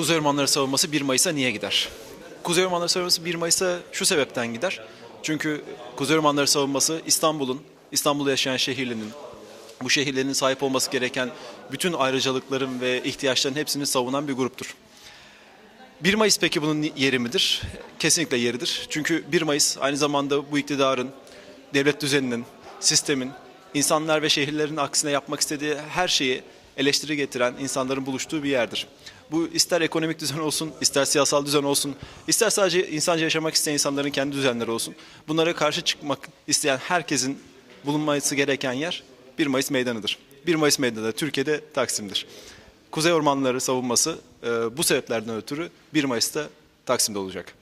Kuzey Ormanları savunması 1 Mayıs'a niye gider? Kuzey Ormanları savunması 1 Mayıs'a şu sebepten gider. Çünkü Kuzey Ormanları savunması İstanbul'da yaşayan şehirlinin, bu şehirlerin sahip olması gereken bütün ayrıcalıkların ve ihtiyaçların hepsini savunan bir gruptur. 1 Mayıs peki bunun yeri midir? Kesinlikle yeridir. Çünkü 1 Mayıs aynı zamanda bu iktidarın, devlet düzeninin, sistemin, insanlar ve şehirlerin aksine yapmak istediği her şeyi eleştiri getiren insanların buluştuğu bir yerdir. Bu ister ekonomik düzen olsun, ister siyasal düzen olsun, ister sadece insanca yaşamak isteyen insanların kendi düzenleri olsun. Bunlara karşı çıkmak isteyen herkesin bulunması gereken yer 1 Mayıs Meydanı'dır. 1 Mayıs Meydanı da Türkiye'de Taksim'dir. Kuzey Ormanları savunması bu sebeplerden ötürü 1 Mayıs'ta Taksim'de olacak.